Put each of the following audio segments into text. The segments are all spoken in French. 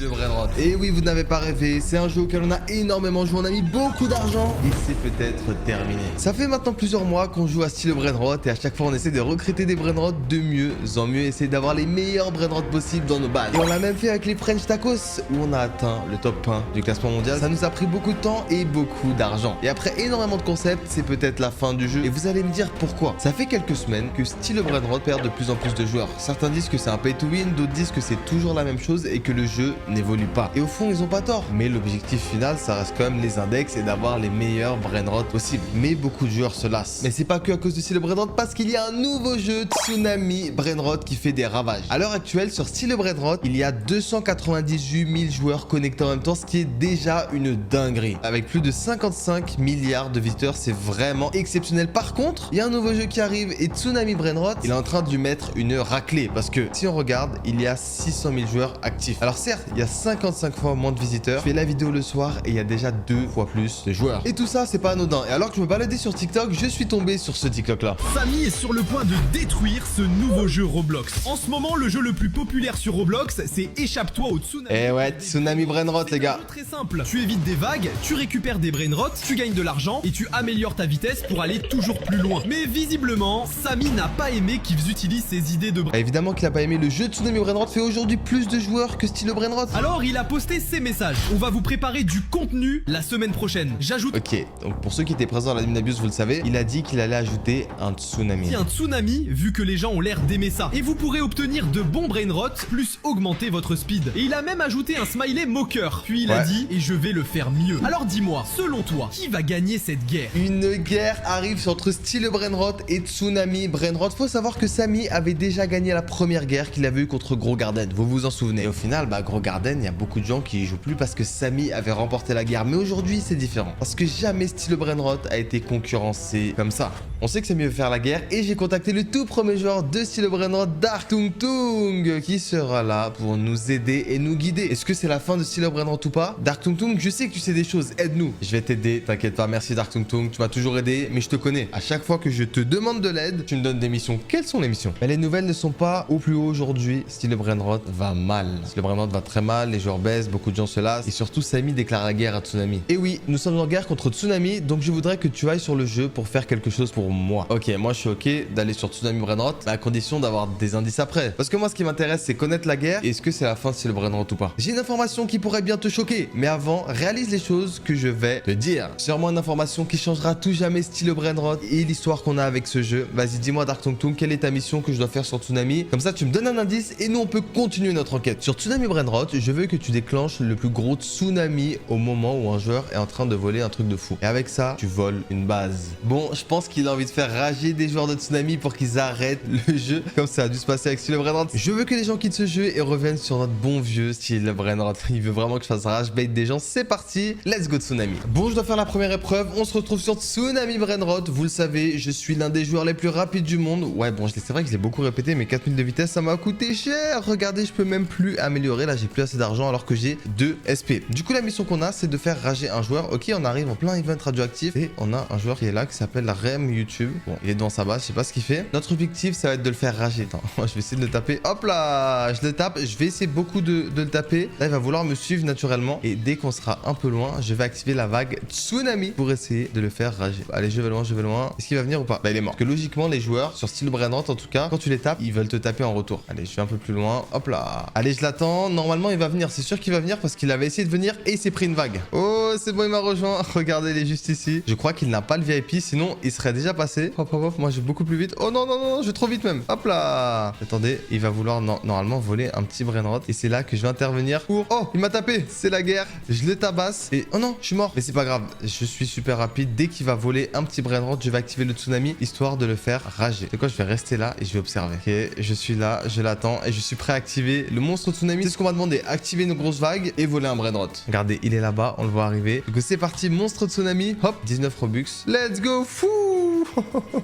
style Brainrot. Et oui, vous n'avez pas rêvé, c'est un jeu auquel on a énormément joué, on a mis beaucoup d'argent et c'est peut-être terminé. Ça fait maintenant plusieurs mois qu'on joue à style Brainrot et à chaque fois on essaie de recruter des Brainrot de mieux en mieux, essayer d'avoir les meilleurs Brainrot possibles dans nos bases. Et on l'a même fait avec les French Tacos où on a atteint le top 1 du classement mondial. Ça nous a pris beaucoup de temps et beaucoup d'argent. Et après énormément de concepts, c'est peut-être la fin du jeu. Et vous allez me dire pourquoi. Ça fait quelques semaines que style Brainrot perd de plus en plus de joueurs. Certains disent que c'est un pay to win, d'autres disent que c'est toujours la même chose et que le jeu n'évolue pas. Et au fond, ils ont pas tort. Mais l'objectif final, ça reste quand même les index et d'avoir les meilleurs Brainrot possibles. Mais beaucoup de joueurs se lassent. Mais c'est pas que à cause de style Brainrot, parce qu'il y a un nouveau jeu, Tsunami Brainrot, qui fait des ravages. À l'heure actuelle, sur style Brainrot, il y a 298 000 joueurs connectés en même temps, ce qui est déjà une dinguerie. Avec plus de 55 milliards de visiteurs, c'est vraiment exceptionnel. Par contre, il y a un nouveau jeu qui arrive et Tsunami Brainrot, il est en train de lui mettre une raclée parce que si on regarde, il y a 600 000 joueurs actifs. Alors certes, il y a 55 fois moins de visiteurs. Je fais la vidéo le soir et il y a déjà 2 fois plus de joueurs. Et tout ça, c'est pas anodin. Et alors que je me baladais sur TikTok, je suis tombé sur ce TikTok là. Samy est sur le point de détruire ce nouveau jeu Roblox. En ce moment, le jeu le plus populaire sur Roblox, c'est Échappe-toi au Tsunami. Eh ouais, Tsunami Brainrot les gars. C'est très simple. Tu évites des vagues, tu récupères des Brainrot, tu gagnes de l'argent et tu améliores ta vitesse pour aller toujours plus loin. Mais visiblement, Samy n'a pas aimé qu'ils utilisent ses idées de Évidemment qu'il a pas aimé. Le jeu Tsunami Brainrot fait aujourd'hui plus de joueurs que style Brainrot. Alors il a posté ces messages. On va vous préparer du contenu la semaine prochaine. J'ajoute... Ok, donc pour ceux qui étaient présents à la Luminabius, vous le savez, il a dit qu'il allait ajouter un tsunami. Un tsunami, vu que les gens ont l'air d'aimer ça. Et vous pourrez obtenir de bons Brainrot, plus augmenter votre speed. Et il a même ajouté un smiley moqueur. Puis il a dit, et je vais le faire mieux. Alors dis-moi, selon toi, qui va gagner cette guerre? Une guerre arrive entre style Brainrot et Tsunami Brainrot. Faut savoir que Samy avait déjà gagné la première guerre qu'il avait eue contre Gros Garden. Vous vous en souvenez? Et au final, Gros Garden, il y a beaucoup de gens qui y jouent plus parce que Samy avait remporté la guerre. Mais aujourd'hui, c'est différent. Parce que jamais style Brainrot a été concurrencé comme ça. On sait que c'est mieux faire la guerre et j'ai contacté le tout premier joueur de style Brainrot, Dark Tung Tung, qui sera là pour nous aider et nous guider. Est-ce que c'est la fin de style Brainrot ou pas? Dark Tung Tung, je sais que tu sais des choses, aide-nous. Je vais t'aider, t'inquiète pas, merci Dark Tung Tung, tu m'as toujours aidé, mais je te connais. À chaque fois que je te demande de l'aide, tu me donnes des missions. Quelles sont les missions? Mais les nouvelles ne sont pas au plus haut aujourd'hui. Style Brainrot va mal. Style Brainrot va très mal, les joueurs baissent, beaucoup de gens se lassent et surtout Samy déclare la guerre à Tsunami. Et oui, nous sommes en guerre contre Tsunami, donc je voudrais que tu ailles sur le jeu pour faire quelque chose pour moi. Ok, moi je suis ok d'aller sur Tsunami Brainrot, à condition d'avoir des indices après. Parce que moi ce qui m'intéresse c'est connaître la guerre et est-ce que c'est la fin de style Brainrot ou pas. J'ai une information qui pourrait bien te choquer, mais avant, réalise les choses que je vais te dire. Sûrement une information qui changera tout jamais style Brainrot et l'histoire qu'on a avec ce jeu. Vas-y, dis-moi Dark Tung Tung, quelle est ta mission que je dois faire sur Tsunami? Comme ça tu me donnes un indice et nous on peut continuer notre enquête. Sur Tsunami Brainrot, je veux que tu déclenches le plus gros tsunami au moment où un joueur est en train de voler un truc de fou. Et avec ça, tu voles une base. Bon, je pense qu'il a envie de faire rager des joueurs de Tsunami pour qu'ils arrêtent le jeu, comme ça a dû se passer avec style Brainrot. Je veux que les gens quittent ce jeu et reviennent sur notre bon vieux style Brainrot. Il veut vraiment que je fasse rage bait des gens. C'est parti, let's go Tsunami. Bon, je dois faire la première épreuve. On se retrouve sur Tsunami Brainrot. Vous le savez, je suis l'un des joueurs les plus rapides du monde. Ouais, bon, c'est vrai que je l'ai beaucoup répété, mais 4000 de vitesse, ça m'a coûté cher. Regardez, je peux même plus améliorer. Là, j'ai plus assez d'argent alors que j'ai 2 SP. Du coup, la mission qu'on a, c'est de faire rager un joueur. Ok, on arrive en plein event radioactif et on a un joueur qui est là qui s'appelle Rem YouTube. Bon, il est devant sa base, je sais pas ce qu'il fait. Notre objectif, ça va être de le faire rager. Attends, moi, je vais essayer de le taper. Hop là, je le tape. Je vais essayer beaucoup de le taper. Là, il va vouloir me suivre naturellement. Et dès qu'on sera un peu loin, je vais activer la vague Tsunami pour essayer de le faire rager. Allez, je vais loin, je vais loin. Est-ce qu'il va venir ou pas? Bah, il est mort. Parce que logiquement, les joueurs sur style Brainrot, en tout cas, quand tu les tapes, ils veulent te taper en retour. Allez, je vais un peu plus loin. Hop là. Allez, je l'attends. Normalement, il va venir. C'est sûr qu'il va venir parce qu'il avait essayé de venir et il s'est pris une vague. Oh, c'est bon, il m'a rejoint. Regardez, il est juste ici. Je crois qu'il n'a pas le VIP, sinon il serait déjà passé. Hop, hop, hop. Moi, je vais beaucoup plus vite. Oh non, non, non, je vais trop vite même. Hop là. Attendez, il va vouloir normalement voler un petit Brainrot. Et c'est là que je vais intervenir pour... Oh, il m'a tapé. C'est la guerre. Je le tabasse. Et oh non, je suis mort. Mais c'est pas grave. Je suis super rapide. Dès qu'il va voler un petit Brainrot, je vais activer le tsunami histoire de le faire rager. C'est quoi? Je vais rester là et je vais observer. Ok, je suis là, je l'attends et je suis prêt à activer le monstre tsunami. C'est ce qu'on m'a demandé. Activer une grosse vague et voler un Brainrot. Regardez, il est là-bas. On le voit arriver. Donc c'est parti, monstre tsunami. Hop, 19 Robux. Let's go, fou.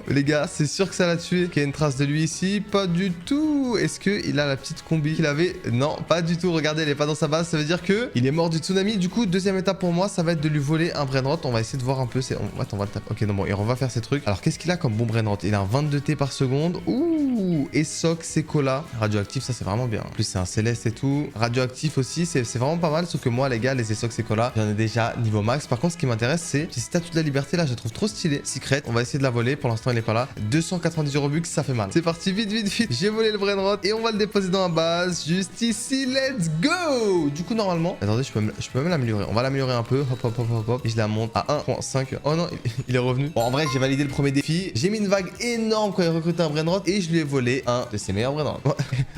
Les gars, c'est sûr que ça l'a tué. Qu'il y a une trace de lui ici. Pas du tout. Est-ce qu'il a la petite combi qu'il avait? Non, pas du tout. Regardez, elle est pas dans sa base. Ça veut dire que il est mort du tsunami. Du coup, deuxième étape pour moi, ça va être de lui voler un brainrot. On va essayer de voir un peu. Attends, on va le taper. Ok, non, bon, et on va faire ces trucs. Alors, qu'est-ce qu'il a comme bon brainrot? Il a un 22 T par seconde. Ouh, Esoc, Sekola. Radioactif, ça c'est vraiment bien. En plus, c'est un céleste et tout. Radioactif aussi, c'est vraiment pas mal. Sauf que moi, les gars, les Esoc, Sekola, j'en ai déjà niveau max. Par contre, ce qui m'intéresse, c'est cette statue de la liberté là. Je la trouve trop stylée. Secret, on va essayer de la voler. Pour l'instant, elle est pas là. 290 Robux, ça fait mal. C'est parti, vite, vite, vite. J'ai volé le brainrot et on va le déposer dans la base. Juste ici, let's go. Du coup, normalement, attendez, je peux même l'améliorer. On va l'améliorer un peu. Hop, hop, hop, hop, hop. Et je la monte à 1.5. Oh non, il est revenu. Bon, en vrai, j'ai validé le premier défi. J'ai mis une vague énorme quand il recrutait un brainrot et je lui ai volé un de ses meilleurs brainrots.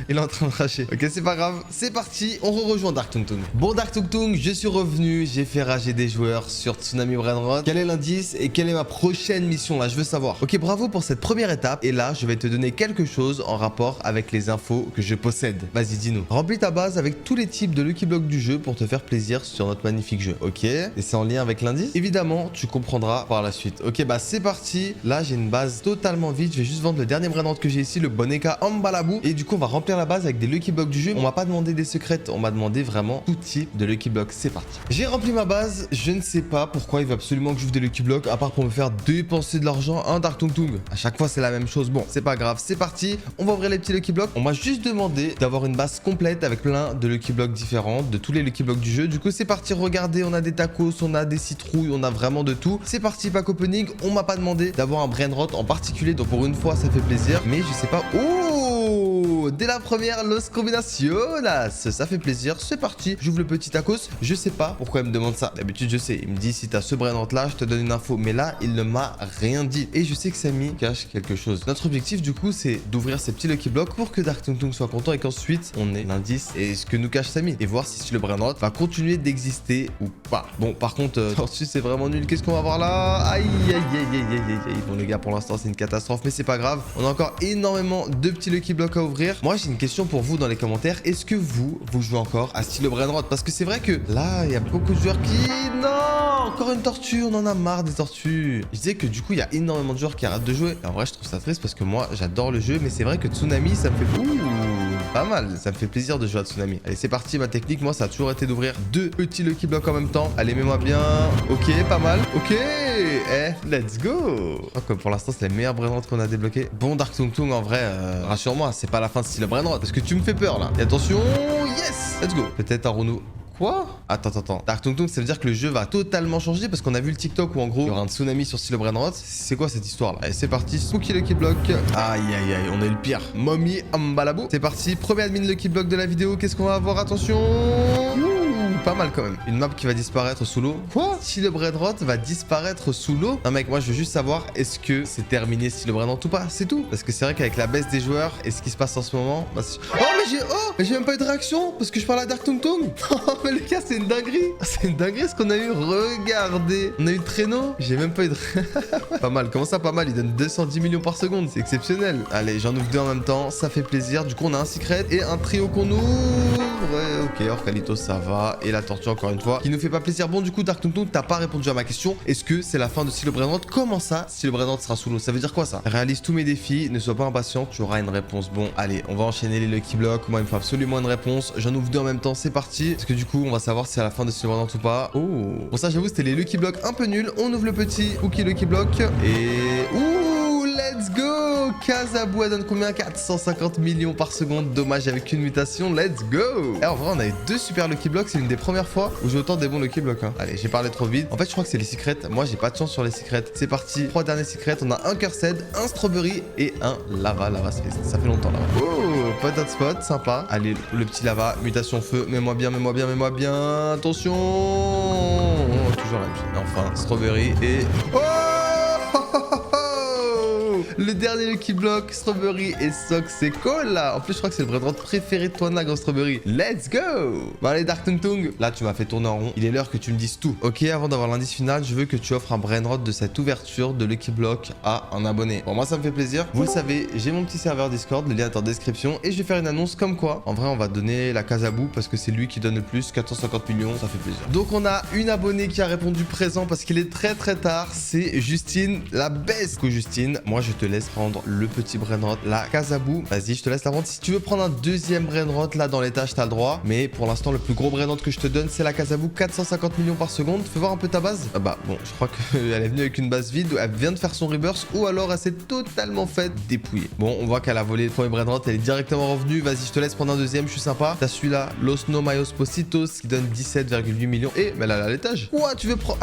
Il est en train de cracher. Ok, c'est pas grave. C'est parti. On rejoint Dark Tung Tung. Bon, Dark Tung Tung, je suis revenu. J'ai fait rager des joueurs sur Tsunami Brainrot. Quel est l'indice et quelle est ma prochaine mission là? Je veux savoir. Ok, bravo pour cette première étape. Et là, je vais te donner quelque chose en rapport avec les infos que je possède. Vas-y, dis-nous. Remplis ta base avec tous les types de Lucky Block du jeu pour te faire plaisir sur notre magnifique jeu. Ok. Et c'est en lien avec l'indice? Évidemment, tu comprendras par la suite. Ok, bah c'est parti. Là, j'ai une base totalement vide. Je vais juste vendre le dernier brainrot que j'ai ici, le Boneka Ambalabou. Et du coup, on va remplir la base avec des Lucky Blocks du jeu. On m'a pas demandé des secrets. On m'a demandé vraiment tout type de Lucky Block. C'est parti. J'ai rempli ma base. Je ne sais pas pourquoi il va absolument que j'ouvre des Lucky Block, à part pour me faire dépenser de l'argent. Un Dark Tung Tung. À chaque fois, c'est la même chose. Bon, c'est pas grave. C'est parti. On va ouvrir les petits Lucky Blocks. On m'a juste demandé d'avoir une base complète avec plein de Lucky Blocks différents, de tous les Lucky Blocks du jeu. Du coup, c'est parti. Regardez, on a des tacos, on a des citrouilles, on a vraiment de tout. C'est parti, pack opening. On m'a pas demandé d'avoir un brainrot en particulier, donc pour une fois, ça fait plaisir. Mais je sais pas. Oh, dès la première, Los Combinaciones. Ça fait plaisir. C'est parti. J'ouvre le petit tacos. Je sais pas pourquoi il me demande ça. D'habitude, je sais. Il me dit si t'as ce brainrot là, je te donne une info. Mais là, il ne m'a rien dit. Et je sais que Samy cache quelque chose. Notre objectif, du coup, c'est d'ouvrir ces petits Lucky Blocks pour que Dark Tung Tung soit content et qu'ensuite, on ait l'indice et ce que nous cache Samy. Et voir si le brainrot va continuer d'exister ou pas. Bon, par contre, ensuite, c'est vraiment nul. Qu'est-ce qu'on va voir là? Aïe, aïe, aïe, aïe, aïe, aïe, aïe. Bon, les gars, pour l'instant, c'est une catastrophe, mais c'est pas grave. On a encore énormément de petits Lucky Blocks à ouvrir. Moi, j'ai une question pour vous dans les commentaires. Est-ce que vous jouez encore à style brainrot? Parce que c'est vrai que là, il y a beaucoup de joueurs qui... Non, encore une tortue. On en a marre des tortues. Je disais que du coup, il y a énormément de joueurs qui arrêtent de jouer. Et en vrai, je trouve ça triste parce que moi, j'adore le jeu, mais c'est vrai que Tsunami, ça me fait... Ouh, pas mal. Ça me fait plaisir de jouer à Tsunami. Allez, c'est parti. Ma technique, moi, ça a toujours été d'ouvrir deux petits Lucky Blocks en même temps. Allez, mets-moi bien. Ok, pas mal. Ok. Let's go. Oh, comme pour l'instant, c'est les meilleurs brainrots qu'on a débloqués. Bon, Dark Tung Tung, en vrai, rassure-moi, c'est pas la fin de style brainrot parce que tu me fais peur là. Et attention, yes. Let's go. Peut-être un Rounou. Quoi? Attends. Dark Tung Tung, ça veut dire que le jeu va totalement changer parce qu'on a vu le TikTok où en gros il y aura un tsunami sur style brainrot. C'est quoi cette histoire là? Allez, c'est parti. Spooky Lucky Block. Aïe, aïe, aïe, on est le pire. Mommy Ambalabou. C'est parti. Premier admin Lucky Block de la vidéo. Qu'est-ce qu'on va avoir? Attention. Pas mal quand même. Une map qui va disparaître sous l'eau. Quoi? Si le brainrot va disparaître sous l'eau? Non mec, moi je veux juste savoir est-ce que c'est terminé si le brainrot ou pas? C'est tout. Parce que c'est vrai qu'avec la baisse des joueurs et ce qui se passe en ce moment, bah, mais j'ai même pas eu de réaction parce que je parle à Dark Tung Tung. Oh mais les gars, c'est une dinguerie. C'est une dinguerie ce qu'on a eu. Regardez. On a eu le traîneau. J'ai même pas eu de... Pas mal. Comment ça pas mal? Il donne 210 millions par seconde. C'est exceptionnel. Allez, j'en ouvre deux en même temps. Ça fait plaisir. Du coup, on a un secret et un trio qu'on ouvre. Ouais, ok. Orcalito, ça va. Et la tortue, encore une fois, qui nous fait pas plaisir. Bon, du coup, Dark Tung Tung, t'as pas répondu à ma question. Est-ce que c'est la fin de Style Brainrot? Comment ça, si le Brainrot sera sous l'eau? Ça veut dire quoi ça? Réalise tous mes défis. Ne sois pas impatient. Tu auras une réponse. Bon, allez, on va enchaîner les Lucky Blocks. Moi, il me faut absolument une réponse. J'en ouvre deux en même temps. C'est parti. Parce que du coup, on va savoir si c'est à la fin de Style Brainrot ou pas. Oh. Pour ça, j'avoue, c'était les Lucky Blocks un peu nuls. On ouvre le petit Cookie Lucky Block. Et... Ouh, let's go. Casabou, elle donne combien? 450 millions par seconde. Dommage avec une mutation. Let's go. Et en vrai, on a eu deux super Lucky Blocks. C'est une des premières fois où j'ai autant des bons Lucky Blocks. Hein. Allez, j'ai parlé trop vite. En fait, je crois que c'est les secrets. Moi, j'ai pas de chance sur les secrets. C'est parti. 3 derniers secrets. On a un Cursed, un Strawberry et un Lava. Lava, ça fait longtemps là. Oh, pas d'hotspot. Sympa. Allez, le petit Lava. Mutation feu. Mets-moi bien, mets-moi bien, mets-moi bien. Attention. Oh, toujours la même chose. Enfin, Strawberry et... Oh! Le dernier Lucky Block, Strawberry et Soxecola. En plus, je crois que c'est le Brainrot préféré de toi, Nag, en Strawberry. Let's go. Bon, allez, Dark Tung Tung. Là, tu m'as fait tourner en rond. Il est l'heure que tu me dises tout. Ok, avant d'avoir l'indice final, je veux que tu offres un Brainrot de cette ouverture de Lucky Block à un abonné. Bon, moi, ça me fait plaisir. Vous le savez, j'ai mon petit serveur Discord, le lien est en description. Et je vais faire une annonce comme quoi. En vrai, on va donner la Casabou parce que c'est lui qui donne le plus. 450 millions, ça fait plaisir. Donc, on a une abonnée qui a répondu présent parce qu'il est très tard. C'est Justine, la best. Du coup, Justine, moi, je te laisse prendre le petit Brainrot, la Casabou. Vas-y, je te laisse la prendre. Si tu veux prendre un deuxième Brainrot, là, dans l'étage, t'as le droit. Mais pour l'instant, le plus gros Brainrot que je te donne, c'est la Casabou. 450 millions par seconde. Fais voir un peu ta base. Ah bah, bon, je crois qu'elle est venue avec une base vide. Elle vient de faire son rebirth ou alors elle s'est totalement fait dépouiller. Bon, on voit qu'elle a volé le premier Brainrot. Elle est directement revenue. Vas-y, je te laisse prendre un deuxième. Je suis sympa. T'as celui-là, Los No Mayos Positos, qui donne 17,8 millions. Et, mais elle est à l'étage. Quoi, tu veux prendre.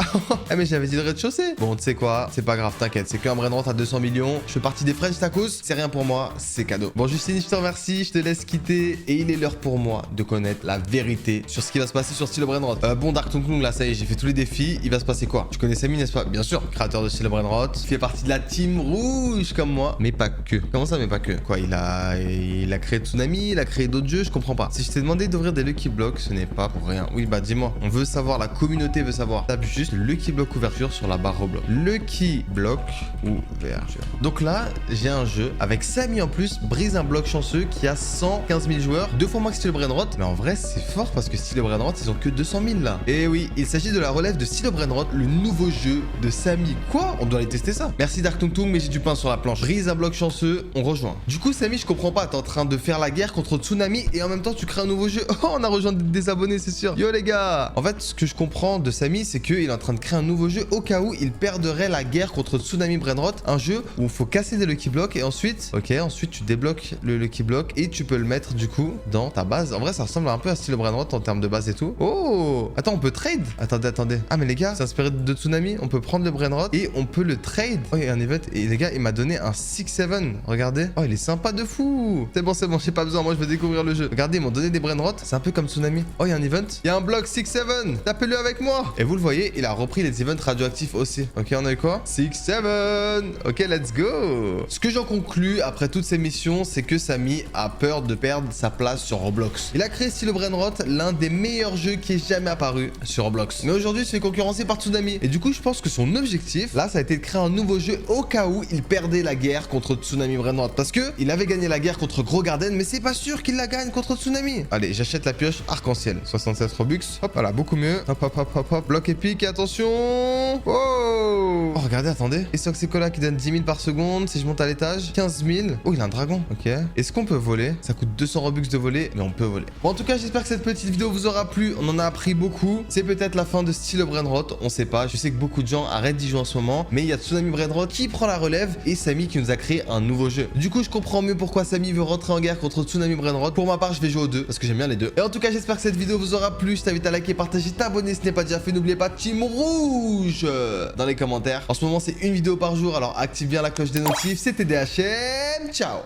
Ah, mais j'avais dit le rez-de-chaussée. Bon, tu sais quoi, c'est pas grave, t'inquiète. C'est qu'un Brainrot à 200 millions. Je fais partie des French Tacos. C'est rien pour moi, c'est cadeau. Bon, Justine, je te remercie. Je te laisse quitter. Et il est l'heure pour moi de connaître la vérité sur ce qui va se passer sur Style Brainrot. Bon, Dark Tung Tung, là, ça y est, j'ai fait tous les défis. Il va se passer quoi? Tu connais Samy, n'est-ce pas? Bien sûr, créateur de Style Brainrot. Il fait partie de la team rouge comme moi. Mais pas que. Comment ça, mais pas que? Quoi, il a créé Tsunami, il a créé d'autres jeux, je comprends pas. Si je t'ai demandé d'ouvrir des Lucky Blocks, ce n'est pas pour rien. Oui, bah dis-moi. On veut savoir, la communauté veut savoir. Tape juste Lucky Block ouverture sur la barre Roblox. Lucky Block ouverture. Donc là, j'ai un jeu avec Samy en plus, brise un bloc chanceux qui a 115 000 joueurs, 2 fois moins que Style Brainrot. Mais en vrai, c'est fort parce que Style Brainrot, ils ont que 200 000 là. Et oui, il s'agit de la relève de Style Brainrot, le nouveau jeu de Samy. Quoi? On doit aller tester ça. Merci Dark Tung Tung, mais j'ai du pain sur la planche. Brise un bloc chanceux, on rejoint. Du coup, Samy, je comprends pas. T'es en train de faire la guerre contre Tsunami et en même temps, tu crées un nouveau jeu. Oh, on a rejoint des abonnés, c'est sûr. Yo les gars. En fait, ce que je comprends de Samy, c'est qu'il est en train de créer un nouveau jeu au cas où il perdrait la guerre contre Tsunami Brainrot. Un jeu où il faut casser des Lucky Blocks et ensuite, ensuite tu débloques le Lucky Block et tu peux le mettre du coup dans ta base. En vrai, ça ressemble un peu à Style Brainrot en termes de base et tout. Oh, attends, on peut trade? Attendez. Ah, mais les gars, c'est inspiré de Tsunami. On peut prendre le Brainrot et on peut le trade. Oh, il y a un event et les gars, il m'a donné un 6-7. Regardez. Oh, il est sympa de fou. C'est bon, j'ai pas besoin. Moi, je veux découvrir le jeu. Regardez, ils m'ont donné des Brainrot. C'est un peu comme Tsunami. Oh, il y a un event. Il y a un bloc 6-7. Tapez-le avec moi. Et vous le voyez, il a repris les events radioactifs aussi. Ok, on a eu quoi? 6-7. Ok, let's go. Ce que j'en conclus après toutes ces missions, c'est que Samy a peur de perdre sa place sur Roblox. Il a créé Style Brainrot, l'un des meilleurs jeux qui ait jamais apparu sur Roblox. Mais aujourd'hui, il se fait concurrencer par Tsunami. Et du coup, je pense que son objectif, là, ça a été de créer un nouveau jeu au cas où il perdait la guerre contre Tsunami Brainrot. Parce que il avait gagné la guerre contre Gros Garden, mais c'est pas sûr qu'il la gagne contre Tsunami. Allez, j'achète la pioche arc-en-ciel. 67 Robux. Hop, voilà, beaucoup mieux. Hop. Bloc épique, attention. Oh, regardez, attendez. Et Soxecola qui donne 10 000 par seconde. Si je monte à l'étage, 15 000. Oh, il a un dragon. Ok. Est-ce qu'on peut voler? Ça coûte 200 Robux de voler, mais on peut voler. Bon, en tout cas, j'espère que cette petite vidéo vous aura plu. On en a appris beaucoup. C'est peut-être la fin de Style Brainrot. On sait pas. Je sais que beaucoup de gens arrêtent d'y jouer en ce moment. Mais il y a Tsunami Brainrot qui prend la relève et Samy qui nous a créé un nouveau jeu. Du coup, je comprends mieux pourquoi Samy veut rentrer en guerre contre Tsunami Brainrot. Pour ma part, je vais jouer aux deux parce que j'aime bien les deux. Et en tout cas, j'espère que cette vidéo vous aura plu. Je t'invite à liker, partager, t'abonner si ce n'est pas déjà fait. N'oubliez pas Team Rouge dans les commentaires. En ce moment, c'est une vidéo par jour. Alors active bien la cloche des notifs. C'était DHM. Ciao.